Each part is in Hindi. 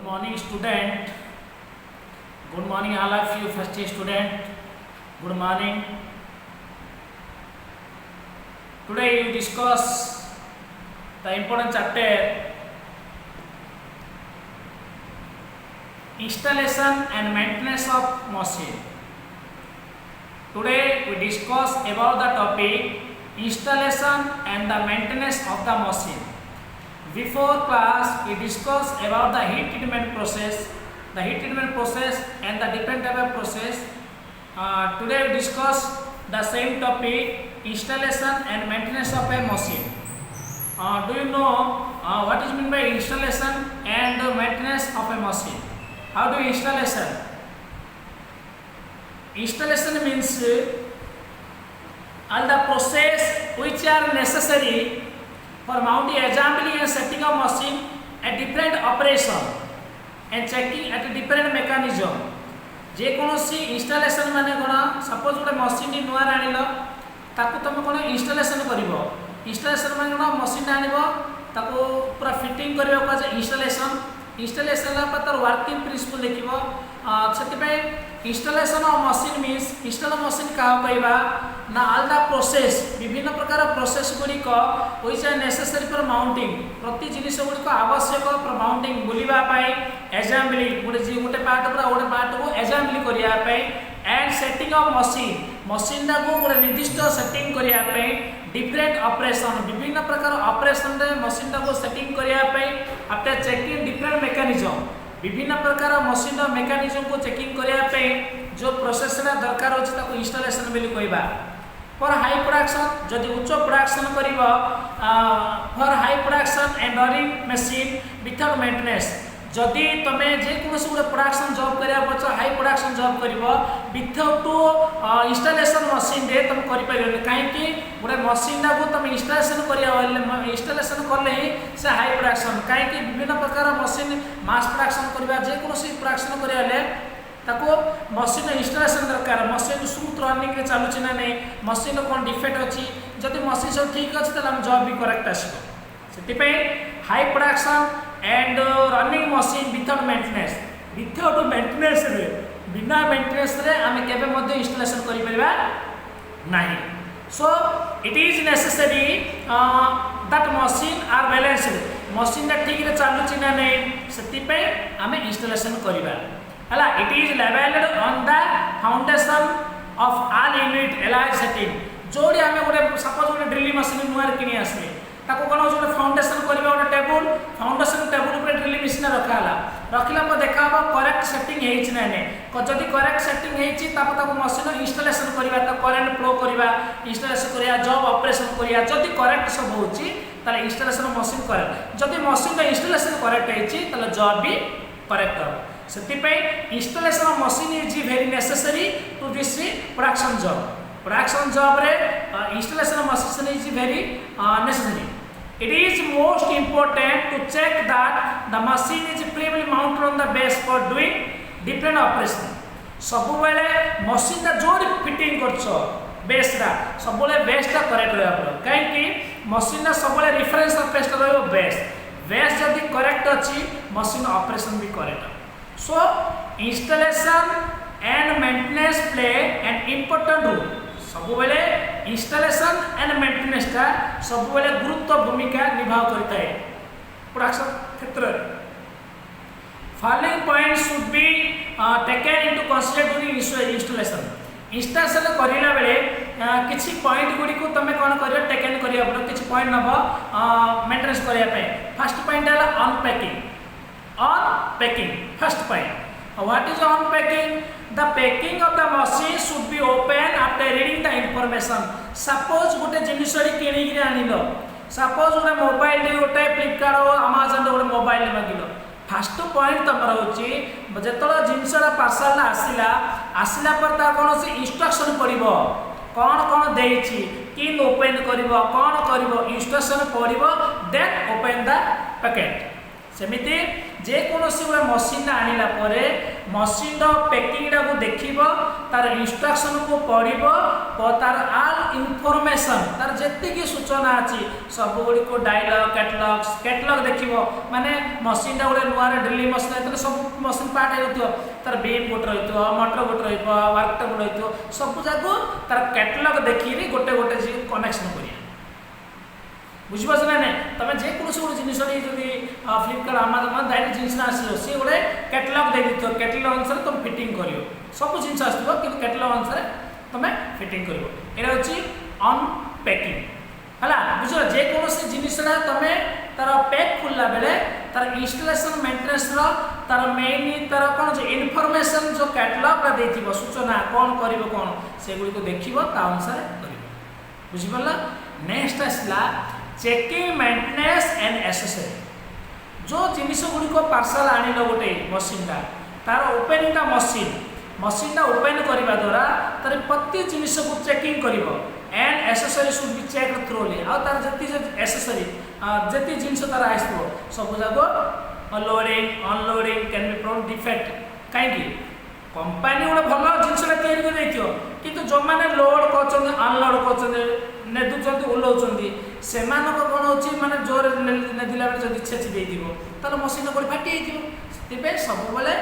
morning, student. Good morning, all of you, first year student. Good morning. Today we discuss the important chapter installation and maintenance of machine. Today we discuss about the topic installation and the maintenance of the machine. Before class we discussed about the heat treatment process, and the different type of process. Today we discuss the same topic, installation and maintenance of a machine. Do you know what is meant by installation and maintenance of a machine? How do you installation? Installation means all the process which are necessary for mounting, assembly and setting of machine at different operation and checking at a different mechanism. जे कोनोसी इंस्टॉलेशन माने कोना सपोज गोटे मशीन नुआ आनिलो ताकू तुम कोन इंस्टॉलेशन करिवो इंस्टॉलेशन माने कोना मशीन आनिबो ताकू पूरा फिटिंग करिवो का इंस्टॉलेशन पर तार वर्किंग प्रिंसिपल देखिबो सेति पे installation of machine means install machine का कहबा ना ऑल द प्रोसेस विभिन्न प्रकार प्रोसेस गुडी को which are necessary for mounting प्रति जिनिस गुडी को आवश्यक फॉर माउंटिंग बुलिबा पाई असेंबली गोटे पार्ट को असेंबली करिया पाई एंड सेटिंग ऑफ मशीन दा को गोटे निर्दिष्ट सेटिंग करिया पाई डिफरेंट ऑपरेशन विभिन्न प्रकार ऑपरेशन रे मशीन दा को सेटिंग करिया पाई आफ्टर चेकिंग डिफरेंट मैकेनिज्म विभिन्न प्रकार मशीन मैकेनिज्म को चेकिंग करिया पाई जो प्रोसेस रा दरकार होछि ताको इंस्टॉलेशन बोली कहबा फॉर हाई प्रोडक्शन जदि उच्च प्रोडक्शन करिवो for high production and running machine without maintenance जदि तमे जे कोनोसी गोटे प्रोडक्शन जॉब करिया पछ हाई प्रोडक्शन जॉब करिवो विदाउट इंस्टॉलेशन मशीन रे तुम करि परियो काहे कि गोटे मशीन ना को तुम इंस्टॉलेशन करिया इंस्टॉलेशन करले ही से हाई प्रोडक्शन काहे कि विभिन्न प्रकार मशीन मास प्रोडक्शन करिवा जे कोनोसी प्रोडक्शन करिया ले ताको मशीन इंस्टॉलेशन दरकार मशीन स्मूथ रनिंग रे चालू छिना नै मशीन कोन डिफेक्ट अछि जदि मशीन सब ठीक अछि त हम जॉब भी करेक्ट आसीबो सेति पे high production and running machine without maintenance रे बिना मेंटेनेंस रे आमे केबे मध्ये इंस्टॉलेशन करि परिबा नाही so it is necessary that machine are balanced machine ठीक रे चालू छिना नै सेति पे आमे इंस्टॉलेशन करिबा हला it is levelled on the foundation of all unit aligns setting जोडी आमे गोटे सपोज गोटे ड्रिलिंग मशीन नुआर किनी आसले ताको कोन जो फाउंडेशन करबा गोटे टेबल फाउंडेशन टेबल ऊपर ड्रिलिंग मशीन रखाला रखिला पर देखाबा करेक्ट सेटिंग हेछि ना ने जदि करेक्ट सेटिंग हेछि ताको ताको मशीन इंस्टॉलेशन करबा त करंट फ्लो करबा इंस्टॉलेशन करिया जॉब ऑपरेशन करिया जदि करेक्ट सब होछि ताले इंस्टॉलेशन मशीन करेक्ट जदि मशीन इंस्टॉलेशन करेक्ट हेछि ताले जॉब भी करेक्ट हो सेति पे installation of machine is very necessary to this production job रे installation of machine is very necessary. It is most important to check that the machine is firmly mounted on the base for doing different operation. सब बेले मशीन दा जोड़ी फिटिंग करछो बेस रा सब बेले बेस ता करेक्ट रहबा पड़ो काहे कि मशीन दा सब बेले रेफरेंस सरफेस रहबो बेस जदी करेक्ट अछि मशीन ऑपरेशन भी correct so installation and maintenance play an important role सब बेले इंस्टॉलेशन एंड मेंटेनेंस का सब बेले गुरुत्व भूमिका निभा करता है प्रोडक्शन क्षेत्र following points should be taken into consider during installation करिला बेले किछि पॉइंट गुडी को तमे कोन करियो टेकन करिया पड़ो किछि पॉइंट नबो मेंटेनेंस करिया पे फर्स्ट पॉइंट है unpacking first point what is unpacking the packing of the machine should be open after reading the information suppose गोटे जिनिसडी किनी गिरी आनिलो suppose गोटे मोबाइल दे गोटे फ्लिपकार्ट और अमेज़न दे गोटे मोबाइल मागिलो फर्स्ट पॉइंट तमरा होची जेतला जिनिसडा पार्सल आसिला पर ता कोन से इंस्ट्रक्शन पडिबो कोन देइछि किन ओपन करिवो कोन करिवो इंस्ट्रक्शन पडिबो देन ओपन द पैकेट सेमिति जे कोनोसी गोटे मशीन आनिला परे मशीन पैकिंग को देखिबो तार इंस्ट्रक्शन को पढ़िबो और तार आल इनफॉरमेशन तार जत्ते की सूचना अछि सब गुडी को डायलॉग कैटलॉग देखिबो माने मशीन टा गोटे नुआ ड्रिलिंग मशीन है सब मशीन पार्ट हेउथियो तार बीम गोटे रहितो मोटर गोटे रहितो वर्कटप रहितो सब जाको तार कैटलॉग देखिरी गोटे गोटे जी कनेक्शन करिया बुझिपास ना नहीं तुम जेको गोटे जिनिस जदि फ्लिपकार्ट आमाजन डायरेक्ट जिनिस आसो सी गोटे कैटलॉग दे दिथो कैटलॉग अनुसार तुम फिटिंग करियो सब जिनिस आसो कि कैटलॉग अनुसार तुम फिटिंग करियो एटा होची अनपैकिंग हला बुझो जेको जिनिसटा तुम तार पैक खुलला बेले तार इंस्टॉलेशन मेंटेनेंस रो तार मेन तार कोन जे इनफॉरमेशन जो कैटलॉग रा देथिबो सूचना कोन करिवो कोन से गुडी को देखिबो ता अनुसार करिवो बुझि पड़ला नेक्स्ट आसला चेकिंग मेंटेनेंस एंड एसेसरी जो जिनिस गुडी को पार्सल आनिलो गोटे मशीन टा तार ओपनिंग टा मशीन टा ओपन करबा द्वारा तार प्रति जिनिस को चेकिंग करिवो and accessory should be check thoroughly आ तार जति एसेसरी जति जिनिस तार आइसबो सब जागो loading unloading can be prone defect काई कंपनी गोटे भल जिनसा तैयारी कर देथियो किंतु जो माने लोड करछन अनलोड करछन नेदुचंती ओलौचंती सेमानक कोन होची माने जोर नेदिला बेले जदि छेची देथिबो ताले मशीन कोड फाटी आइथिबो तेबे सब बेले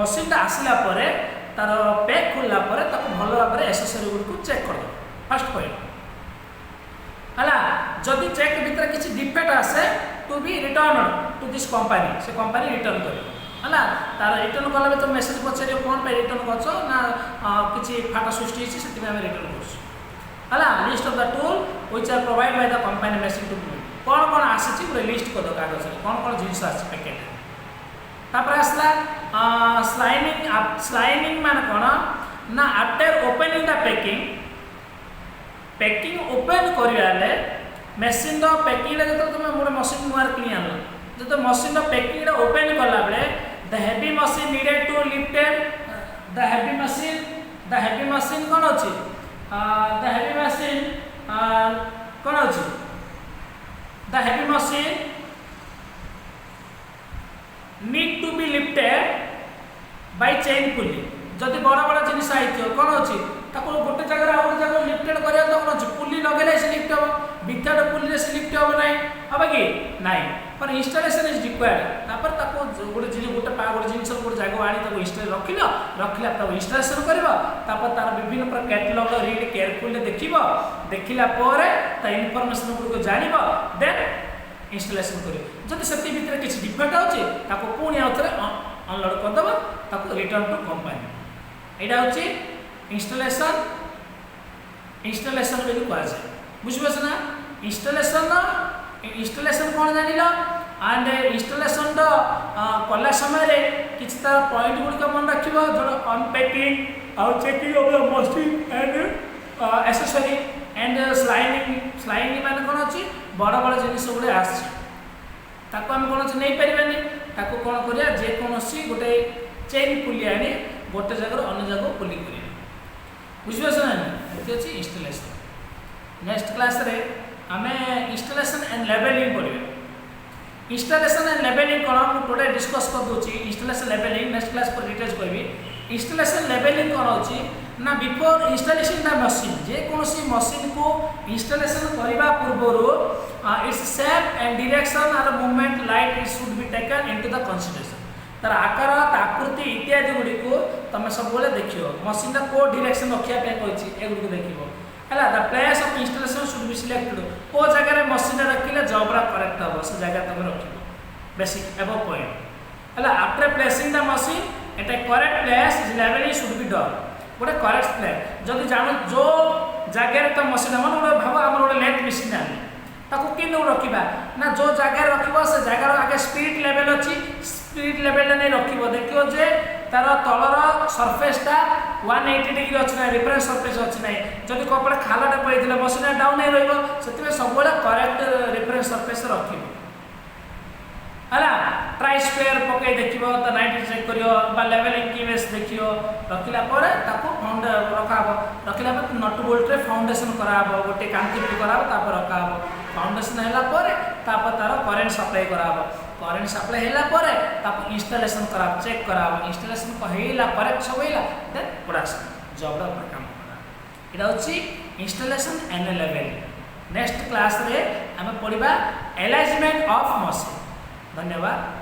मशीन ता आसिला परे तार पैक खुलला परे ताको भलो भाबरे एसेसरी गुड को चेक कर दो फर्स्ट पॉइंट हला जदि चेक भीतर किछि डिफेक्ट आसे to be return to this company से कंपनी रिटर्न करियो हला तार रिटर्न कला बे तो मेसेज पछरियो कोन पे रिटर्न करछो ना किछि फाटा सृष्टि हिची सेति हम रिटर्न करछो हला list of the tool which are provide by the company message to कोन कोन आसीछि पूरा लिस्ट को दो कागज रे कोन कोन जिनिस आछि पैकेट तापर आसला स्लाइनिंग मान कोन ना after opening the packing open करियाले मशीन द पैकिंग रे जतो तुम मोर मशीन नुआर किनि आनो जतो मशीन द पैकिंग रे ओपन करला बेले the heavy machine needed to lifted the heavy machine कोन अछि the heavy machine कोन अछि the heavy machine need to be lifted by chain pulley जदि बड़ा बड़ा जिनिस आइथियो कोन अछि ताको गोटे जगह आ गोटे जगह लिफ्टेड करिया त कोन अछि पुल्ली लगेले से लिफ्ट हो विदाउट पुल्ली से लिफ्ट हो नै अब कि नाही पर इंस्टॉलेशन इज रिक्वायर्ड तापर ताको गोटे जिनिस गोटे जिनिस गोटे जगह आनी ताको इंस्टॉल रखिला ताको इंस्टॉलेशन करबा तापर तार विभिन्न प्रकार कैटलॉग रीड केयरफुली देखिला परे ता इंफॉर्मेशन को जानिबा देन इंस्टॉलेशन करियो जदि सेति भीतर किछि डिफेक्ट होछि ताको पुणी आउथरे अनलोड कर दबा ताको रिटर्न टू कंपनी एडा होछि इंस्टॉलेशन बेली कहा जाए बुझबस ना इंस्टॉलेशन कोन जानिलो एंड इंस्टॉलेशन द कला समय रे किछ तार पॉइंट गुडी मन रखिबो जो अनपैकिंग और checking of the machine and accessory and स्लाइनिंग माने कोन अछि बड़ बड़ जिनिस गुडी आछि ताको हम कोन नै परिबानी ताको कोन करिया जे कोनोसी गोटे चेन पुली आनी गोटे जगह अन्य जगह पुली करिया बुझबस ना एति अछि इंस्टॉलेशन नेक्स्ट क्लास रे हमें इंस्टॉलेशन एंड लेवलिंग पढ़िबे इंस्टॉलेशन एंड लेवलिंग कोन हम टुडे डिस्कस कर दोची इंस्टॉलेशन लेवलिंग नेक्स्ट क्लास पर डिटेल्स कहबी इंस्टॉलेशन लेवलिंग कोन होची ना बिफोर इंस्टॉलेशन द मशीन जे कोनोसी मशीन को इंस्टॉलेशन करबा पूर्वरु इट्स शेप एंड डायरेक्शन और movement light it should be taken into the consideration तार आकार आकृति इत्यादि गुडी को तमे सब बोले देखियो मशीन दा को डायरेक्शन रखिया पे कहछि ए गुडी को देखिबो हला the place of installation should be selected को जगह रे मशीन रखिले जबरा करेक्ट हो से जगह तमे रखिबो बेसिक अबव पॉइंट हला after placing the machine at a correct place is levelling should be done गोटे करेक्ट प्लेस जदि जानो जो जगह रे त मशीन हमन गोटे भाव हमर गोटे लेथ मशीन आनी ताको किनु रखिबा ना जो जगह रखिबो से जगह आगे स्पिरिट लेवल अछि स्पिरिट लेवल नै रखिबो देखियो जे तार तलर सरफेस टा 180 डिग्री अछि ना रेफरेंस सरफेस अछि नै जदि कोपडे खालाटा पइदिले मशीन डाउन नै रहइबो सेतिबे सबले करेक्ट रेफरेंस सरफेस रखिबो हला ट्राई स्क्वायर पके देखिबो त 90 चेक करियो बा लेवलिंग कीवेस देखियो रखिला परे ताको फाउंड रखाबो रखिला पर नट बोल्ट रे फाउंडेशन कराबो गोटे कांति भी कराबो तापर रखाबो फाउंडेशन हैला परे तापर तार करंट सप्लाई कराबो करेंट सप्लाई होला परे ताको इंस्टॉलेशन करा चेक करा इंस्टॉलेशन को हेला परे सब हेला देन प्रोडक्शन जॉब रा ऊपर काम करा इडा होची installation and level next class रे हम पढ़िबा अलाइनमेंट ऑफ मशीन धन्यवाद।